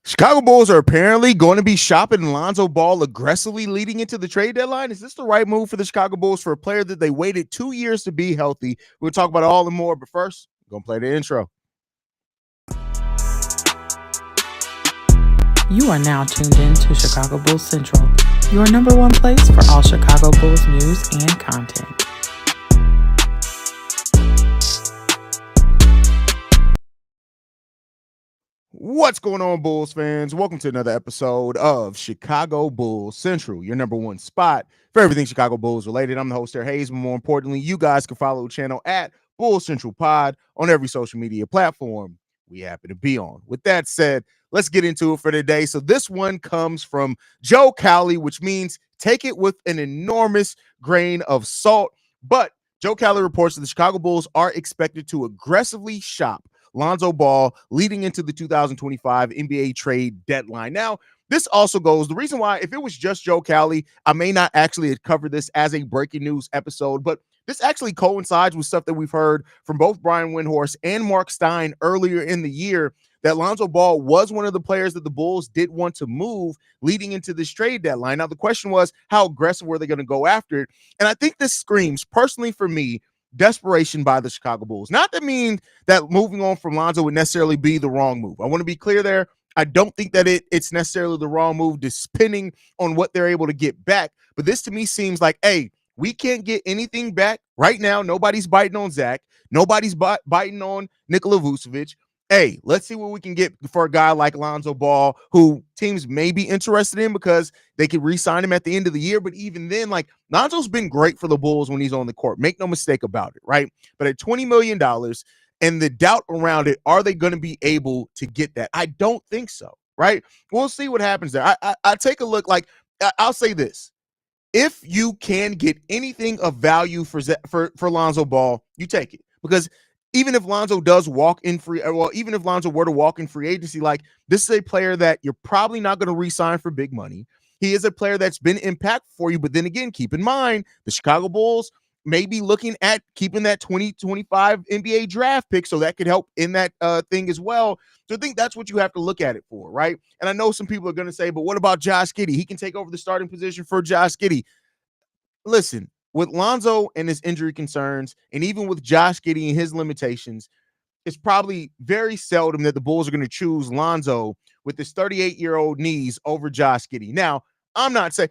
Chicago Bulls are apparently going to be shopping Lonzo Ball aggressively leading into the trade deadline. Is this the right move for the Chicago Bulls for a player that they waited 2 years to be healthy? We'll talk about it all and more, but first, we're going to play the intro. You are now tuned in to Chicago Bulls Central, your number one place for all Chicago Bulls news and content. What's going on, Bulls fans? Welcome to another episode of Chicago Bulls Central, your number one spot for everything Chicago Bulls related. I'm the host, Haize, but more importantly, you guys can follow the channel at Bulls Central Pod on every social media platform we happen to be on. With that said, let's get into it for today. So this one comes from Joe Cowley, which means take it with an enormous grain of salt. But Joe Cowley reports that the Chicago Bulls are expected to aggressively shop Lonzo Ball leading into the 2025 NBA trade deadline. Now, this also goes, the reason why, if it was just Joe Cowley, I may not actually have covered this as a breaking news episode, but this actually coincides with stuff that we've heard from both Brian Windhorst and Mark Stein earlier in the year, that Lonzo Ball was one of the players that the Bulls did want to move leading into this trade deadline. Now, the question was, how aggressive were they going to go after it? And I think this screams, personally for me, desperation by the Chicago Bulls. Not to mean that moving on from Lonzo would necessarily be the wrong move. I want to be clear there. I don't think that it's necessarily the wrong move, depending on what they're able to get back. But this to me seems like, hey, we can't get anything back right now. Nobody's biting on Zach. Nobody's biting on Nikola Vucevic. Hey, let's see what we can get for a guy like Lonzo Ball, who teams may be interested in because they could re-sign him at the end of the year. But even then, like, Lonzo's been great for the Bulls when he's on the court. Make no mistake about it, right? But at $20 million and the doubt around it, are they going to be able to get that? I don't think so, right? We'll see what happens there. I take a look. Like, I'll say this. If you can get anything of value for Lonzo Ball, you take it. Because even if Lonzo does walk in free, well, even if Lonzo were to walk in free agency, like, this is a player that you're probably not going to re-sign for big money. He is a player that's been impactful for you. But then again, keep in mind, the Chicago Bulls may be looking at keeping that 2025 NBA draft pick, so that could help in that thing as well. So I think that's what you have to look at it for, right? And I know some people are going to say, but what about Josh Giddy? He can take over the starting position for Josh Giddy. Listen, with Lonzo and his injury concerns, and even with Josh Giddy and his limitations, it's probably very seldom that the Bulls are going to choose Lonzo with his 38-year-old knees over Josh Giddy. Now, I'm not saying,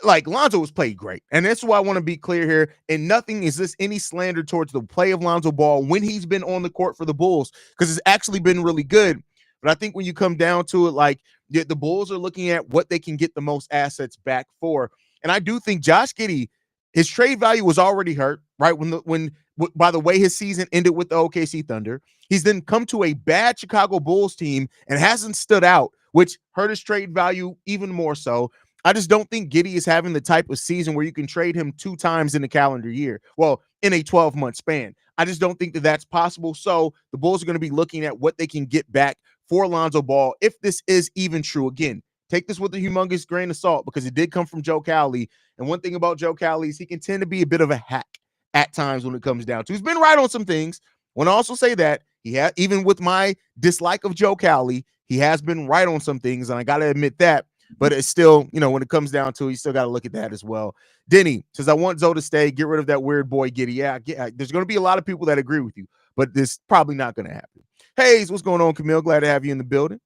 like, Lonzo has played great, and that's why I want to be clear here, and nothing is this any slander towards the play of Lonzo Ball when he's been on the court for the Bulls, because it's actually been really good. But I think when you come down to it, like, the Bulls are looking at what they can get the most assets back for. And I do think Josh Giddy, his trade value was already hurt, right? By the way his season ended with the OKC Thunder. He's then come to a bad Chicago Bulls team and hasn't stood out, which hurt his trade value even more so. I just don't think Giddy is having the type of season where you can trade him 2 times in a calendar year. Well, in a 12-month span. I just don't think that that's possible. So the Bulls are going to be looking at what they can get back for Lonzo Ball, if this is even true. Again, take this with a humongous grain of salt, because it did come from Joe Cowley. And one thing about Joe Cowley is he can tend to be a bit of a hack at times when it comes down to. He's been right on some things. I want to also say that even with my dislike of Joe Cowley, he has been right on some things, and I got to admit that. But it's still, when it comes down to it, you still got to look at that as well. Denny says, I want Zoe to stay. Get rid of that weird boy Giddy. Yeah, there's going to be a lot of people that agree with you, but this is probably not going to happen. Haize, what's going on, Camille? Glad to have you in the building.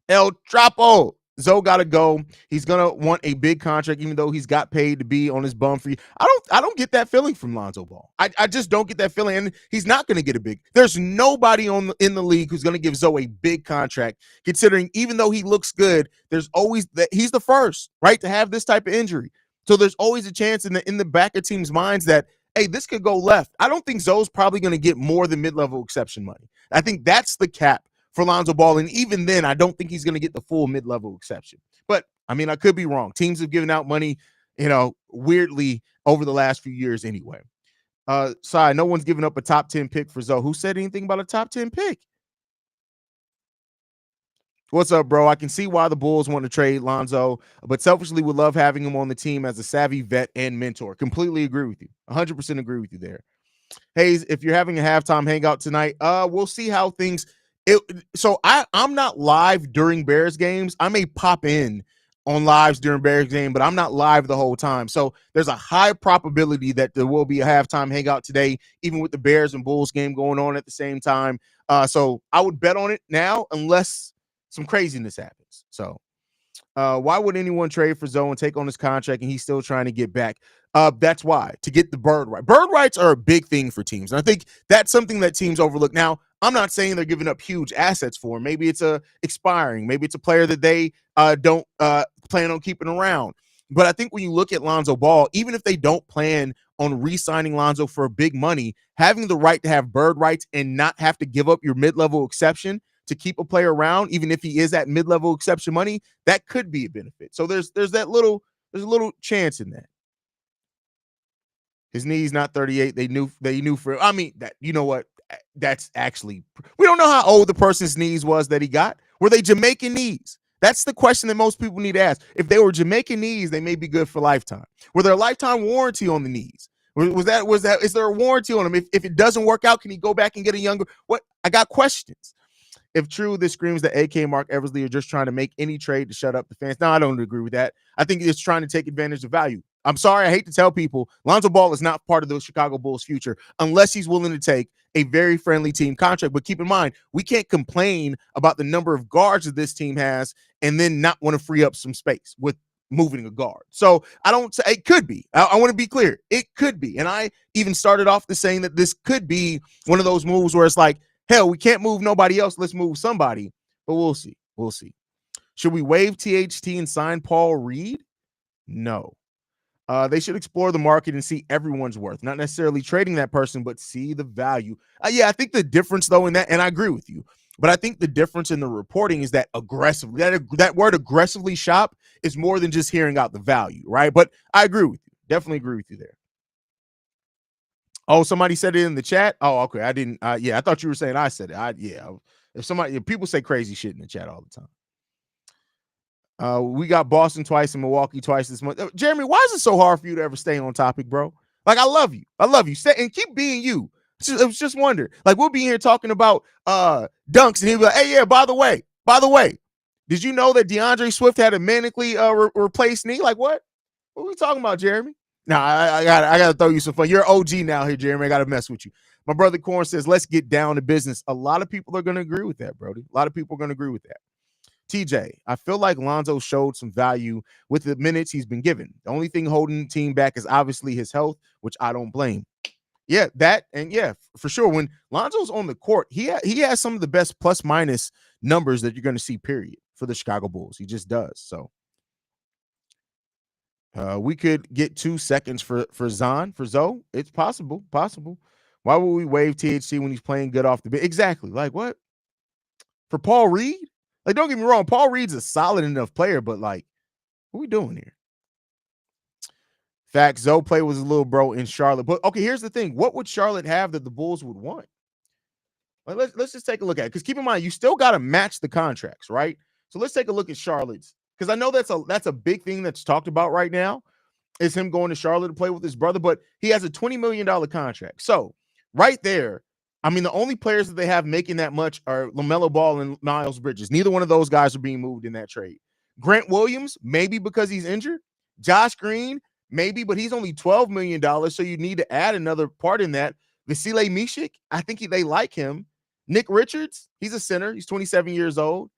El Trapo, Zoe got to go. He's gonna want a big contract, even though he's got paid to be on his bum free. I don't get that feeling from Lonzo Ball. I just don't get that feeling, and he's not gonna get a big. There's nobody in the league who's gonna give Zoe a big contract. Considering even though he looks good, there's always that he's the first, right, to have this type of injury. So there's always a chance in the back of teams' minds that, hey, this could go left. I don't think Zoe's probably gonna get more than mid-level exception money. I think that's the cap for Lonzo Ball, and even then, I don't think he's going to get the full mid-level exception. But, I mean, I could be wrong. Teams have given out money, weirdly over the last few years anyway. Sorry, no one's giving up a top 10 pick for Zoe. Who said anything about a top 10 pick? What's up, bro? I can see why the Bulls want to trade Lonzo, but selfishly would love having him on the team as a savvy vet and mentor. Completely agree with you. 100% agree with you there. Haize, if you're having a halftime hangout tonight, we'll see how things I'm not live during Bears games. I may pop in on lives during Bears game, but I'm not live the whole time. So there's a high probability that there will be a halftime hangout today, even with the Bears and Bulls game going on at the same time. So I would bet on it now unless some craziness happens. So why would anyone trade for Zoe and take on his contract and he's still trying to get back? That's why, to get the bird right. Bird rights are a big thing for teams. And I think that's something that teams overlook. Now, I'm not saying they're giving up huge assets for him. Maybe it's expiring. Maybe it's a player that they don't plan on keeping around. But I think when you look at Lonzo Ball, even if they don't plan on re-signing Lonzo for big money, having the right to have bird rights and not have to give up your mid-level exception to keep a player around, even if he is at mid-level exception money, that could be a benefit. So there's a little chance in that. His knee's not 38. They knew for, I mean, that, you know what? That's actually, we don't know how old the person's knees was that he got. Were they Jamaican knees? That's the question that most people need to ask. If they were Jamaican knees, they may be good for lifetime. Were there a lifetime warranty on the knees? Was that, is there a warranty on them? If it doesn't work out, can he go back and get a younger? What? I got questions. If true, this screams that AK Mark Eversley are just trying to make any trade to shut up the fans. No, I don't agree with that. I think it's trying to take advantage of value. I'm sorry, I hate to tell people, Lonzo Ball is not part of the Chicago Bulls' future unless he's willing to take a very friendly team contract. But keep in mind, we can't complain about the number of guards that this team has and then not want to free up some space with moving a guard. So I don't say it could be. I want to be clear. It could be. And I even started off the saying that this could be one of those moves where it's like, hell, we can't move nobody else. Let's move somebody. But we'll see. We'll see. Should we waive THT and sign Paul Reed? No. They should explore the market and see everyone's worth, not necessarily trading that person, but see the value. Yeah, I think the difference, though, in that, and I agree with you, but I think the difference in the reporting is that aggressively, that word aggressively shop is more than just hearing out the value, right? But I agree with you. Definitely agree with you there. Oh, somebody said it in the chat. Oh, okay. I didn't. Yeah, I thought you were saying I said it. If people say crazy shit in the chat all the time. We got Boston twice and Milwaukee twice this month. Jeremy, why is it so hard for you to ever stay on topic, bro? Like, I love you. I love you. Stay and keep being you. I was just wondering. Like, we'll be here talking about dunks, and he'll be like, "Hey, yeah, by the way, did you know that DeAndre Swift had a manically replaced knee?" Like, what? What are we talking about, Jeremy? Now, I gotta throw you some fun. You're OG now here, Jeremy. I gotta mess with you. My brother Corn says, "Let's get down to business." A lot of people are gonna agree with that, Brody. A lot of people are gonna agree with that. TJ, I feel like Lonzo showed some value with the minutes he's been given. The only thing holding the team back is obviously his health, which I don't blame. Yeah, that, and yeah, for sure. When Lonzo's on the court, he has some of the best plus minus numbers that you're going to see, period, for the Chicago Bulls. He just does. So we could get 2 seconds for Zoe. It's possible. Why would we waive THC when he's playing good off the bench? Exactly. Like, what? For Paul Reed? Like, don't get me wrong, Paul Reed's a solid enough player, but like, what are we doing here? Fact, Zoe play was a little bro in Charlotte. But okay, here's the thing. What would Charlotte have that the Bulls would want? Like, let's just take a look at it. Because keep in mind, you still got to match the contracts, right? So let's take a look at Charlotte's. Because I know that's a big thing that's talked about right now, is him going to Charlotte to play with his brother, but he has a $20 million contract. So right there, I mean, the only players that they have making that much are LaMelo Ball and Miles Bridges. Neither one of those guys are being moved in that trade. Grant Williams, maybe because he's injured. Josh Green, maybe, but he's only $12 million, so you need to add another part in that. Vasile Mishik, I think they like him. Nick Richards, he's a center. He's 27 years old.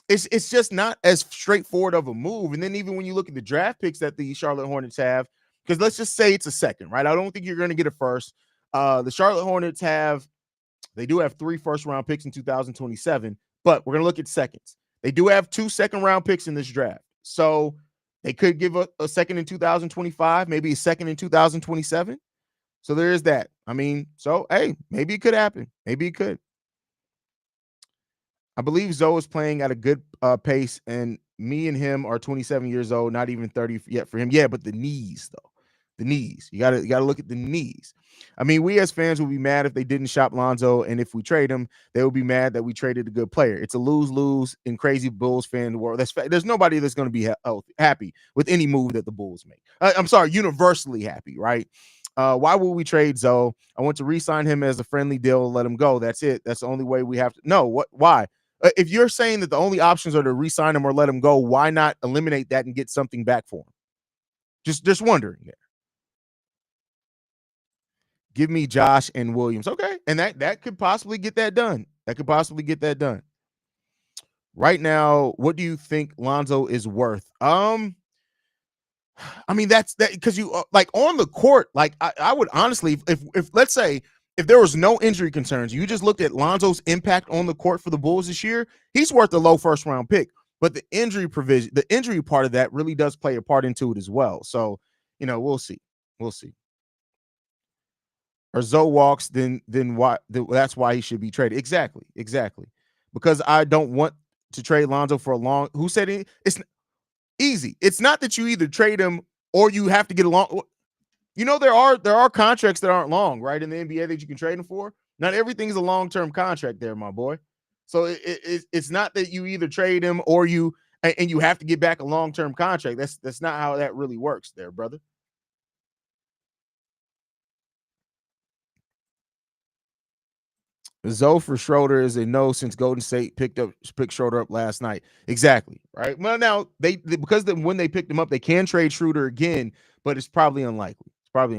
It's just not as straightforward of a move. And then even when you look at the draft picks that the Charlotte Hornets have, because let's just say it's a second, right? I don't think you're going to get a first. The Charlotte Hornets they do have 3 first-round picks in 2027, but we're going to look at seconds. They do have 2 second-round picks in this draft. So they could give a second in 2025, maybe a second in 2027. So there is that. I mean, so, hey, maybe it could happen. Maybe it could. I believe Zoe is playing at a good pace, and me and him are 27 years old, not even 30 yet for him. Yeah, but the knees, though. The knees. You gotta look at the knees. I mean, we as fans will be mad if they didn't shop Lonzo, and if we trade him, they will be mad that we traded a good player. It's a lose-lose in crazy Bulls fan world. There's nobody that's going to be happy with any move that the Bulls make. I'm sorry, universally happy, right? Why would we trade Zoe? I want to re-sign him as a friendly deal and let him go. That's it. That's the only way we have to. No, what? Why? If you're saying that the only options are to re-sign him or let him go, why not eliminate that and get something back for him? Just wondering there. Give me Josh and Williams. Okay. And that could possibly get that done. That could possibly get that done. Right now, what do you think Lonzo is worth? I mean, that's that because you like on the court, like I would honestly, if let's say if there was no injury concerns, you just looked at Lonzo's impact on the court for the Bulls this year, he's worth a low first round pick. But the injury provision, the injury part of that really does play a part into it as well. So, we'll see. We'll see. Or Zoe walks, then why? That's why he should be traded. Exactly. Because I don't want to trade Lonzo for a long. Who said it? It's easy. It's not that you either trade him or you have to get along. There are contracts that aren't long, right, in the NBA that you can trade him for. Not everything's a long-term contract there, my boy. So it's not that you either trade him or you have to get back a long-term contract. That's not how that really works there, brother. Zoe for Schroeder is a no since Golden State picked Schroeder up last night. Exactly, right? Well, now because when they picked him up, they can trade Schroeder again, but it's probably unlikely. But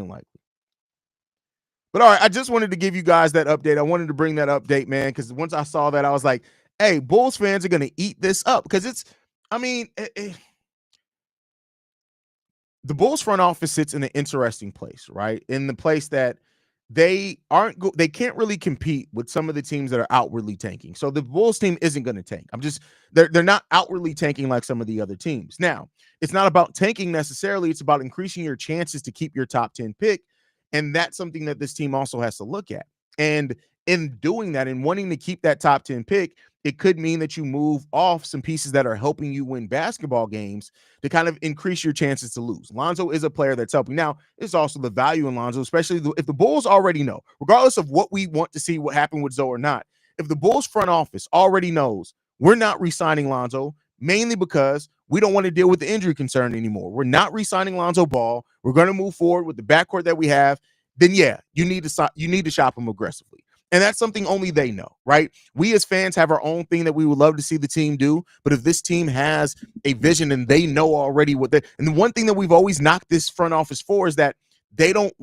all right, I just wanted to give you guys that update. I wanted to bring that update, man, because once I saw that, I was like, hey, Bulls fans are going to eat this up because the Bulls front office sits in an interesting place, right? In the place that they can't really compete with some of the teams that are outwardly tanking. So the Bulls team isn't going to tank. They're not outwardly tanking like some of the other teams. Now, it's not about tanking necessarily. It's about increasing your chances to keep your top 10 pick. And that's something that this team also has to look at. And in doing that and wanting to keep that top 10 pick, it could mean that you move off some pieces that are helping you win basketball games to kind of increase your chances to lose. Lonzo is a player that's helping. Now, it's also the value in Lonzo, especially if the Bulls already know, regardless of what we want to see what happened with Zoe or not, if the Bulls front office already knows we're not re-signing Lonzo, mainly because we don't want to deal with the injury concern anymore. We're not re-signing Lonzo Ball. We're going to move forward with the backcourt that we have. Then, yeah, you need to shop him aggressively. And that's something only they know, right? We as fans have our own thing that we would love to see the team do. But if this team has a vision and they know already and the one thing that we've always knocked this front office for is that they don't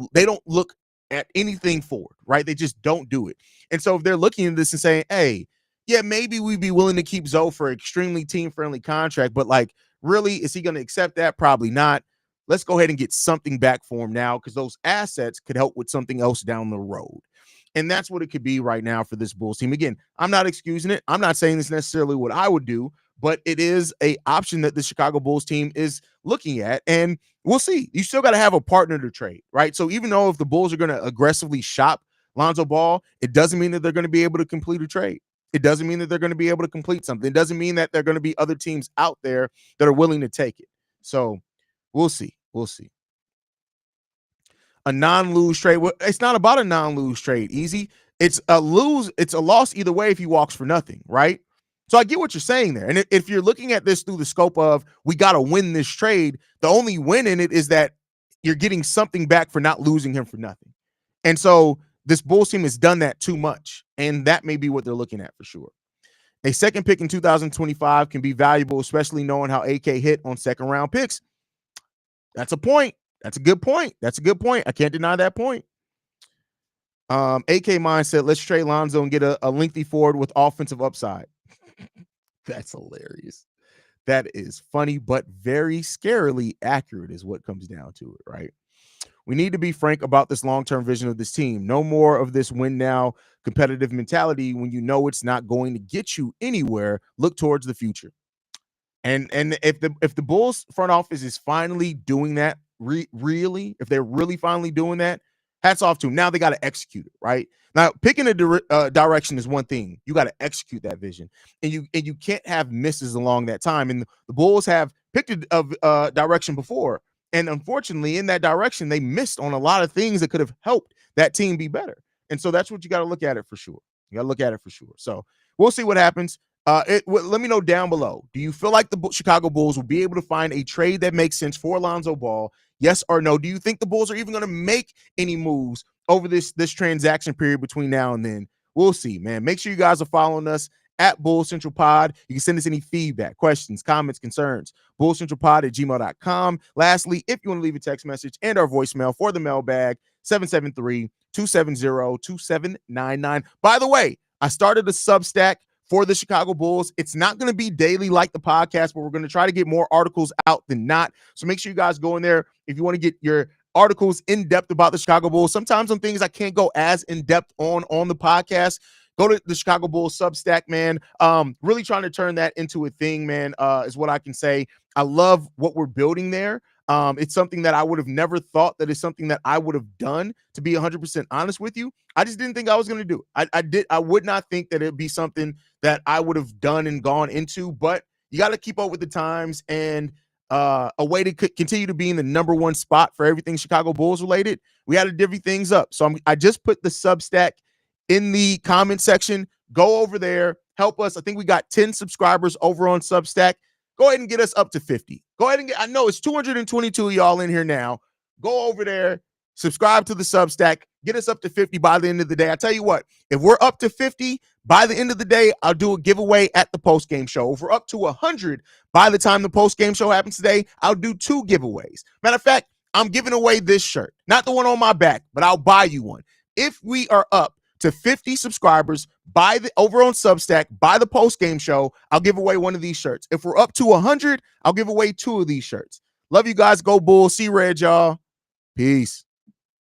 look at anything forward, right? They just don't do it. And so if they're looking at this and saying, hey, yeah, maybe we'd be willing to keep Zoe for an extremely team-friendly contract, but like, really, is he going to accept that? Probably not. Let's go ahead and get something back for him now because those assets could help with something else down the road. And that's what it could be right now for this Bulls team. Again, I'm not excusing it. I'm not saying this necessarily what I would do, but it is an option that the Chicago Bulls team is looking at. And we'll see. You still got to have a partner to trade, right? So even though if the Bulls are going to aggressively shop Lonzo Ball, it doesn't mean that they're going to be able to complete a trade. It doesn't mean that they're going to be able to complete something. It doesn't mean that there are going to be other teams out there that are willing to take it. So we'll see. A non-lose trade. Well, it's not about a non-lose trade. Easy. It's a loss either way if he walks for nothing, right? So I get what you're saying there. And if you're looking at this through the scope of we got to win this trade, the only win in it is that you're getting something back for not losing him for nothing. And so this Bulls team has done that too much. And that may be what they're looking at for sure. A second pick in 2025 can be valuable, especially knowing how AK hit on second round picks. That's a point. That's a good point. I can't deny that point. AK mindset, let's trade Lonzo and get a lengthy forward with offensive upside. That's hilarious. That is funny, but very scarily accurate is what comes down to it, right? We need to be frank about this long-term vision of this team. No more of this win now competitive mentality when you know it's not going to get you anywhere. Look towards the future. And if the Bulls front office is finally doing that, really, if they're really finally doing that, hats off to them. Now they got to execute it, right? Now picking a direction is one thing. You got to execute that vision, and you can't have misses along that time. And the Bulls have picked a direction before, and unfortunately, in that direction, they missed on a lot of things that could have helped that team be better. And so that's what you got to look at it for sure. So we'll see what happens. Let me know down below. Do you feel like the Chicago Bulls will be able to find a trade that makes sense for Lonzo Ball, Yes or no? Do you think the Bulls are even going to make any moves over this transaction period between now and then? We'll see, man. Make sure you guys are following us at Bull Central Pod. You can send us any feedback, questions, comments, concerns, bullcentralpod@gmail.com. Lastly, if you want to leave a text message and our voicemail for the mailbag, 773-270-2799. By the way, I started a Substack for the Chicago Bulls. It's not going to be daily like the podcast, but we're going to try to get more articles out than not. So make sure you guys go in there if you want to get your articles in depth about the Chicago Bulls. Sometimes on things I can't go as in depth on the podcast. Go to the Chicago Bulls Substack, man. Really trying to turn that into a thing, man, is what I can say. I love what we're building there. It's something that I would have never thought that is something that I would have done, to be 100% honest with you. I just didn't think I was going to do it. I would not think that it'd be something that I would have done and gone into, but you got to keep up with the times, and a way to continue to be in the number one spot for everything Chicago Bulls related, we had to divvy things up. So I just put the Substack in the comment section. Go over there, help us. I think we got 10 subscribers over on Substack. Go ahead and get us up to 50. Go ahead and I know it's 222 of y'all in here now. Go over there, subscribe to the Substack, get us up to 50 by the end of the day. I tell you what, if we're up to 50 by the end of the day, I'll do a giveaway at the post-game show. If we're up to 100 by the time the post-game show happens today, I'll do 2 giveaways. Matter of fact, I'm giving away this shirt, not the one on my back, but I'll buy you one. If we are up to 50 subscribers over on Substack by the post-game show, I'll give away one of these shirts. If we're up to 100, I'll give away 2 of these shirts. Love you guys. Go Bulls. See red, y'all. Peace.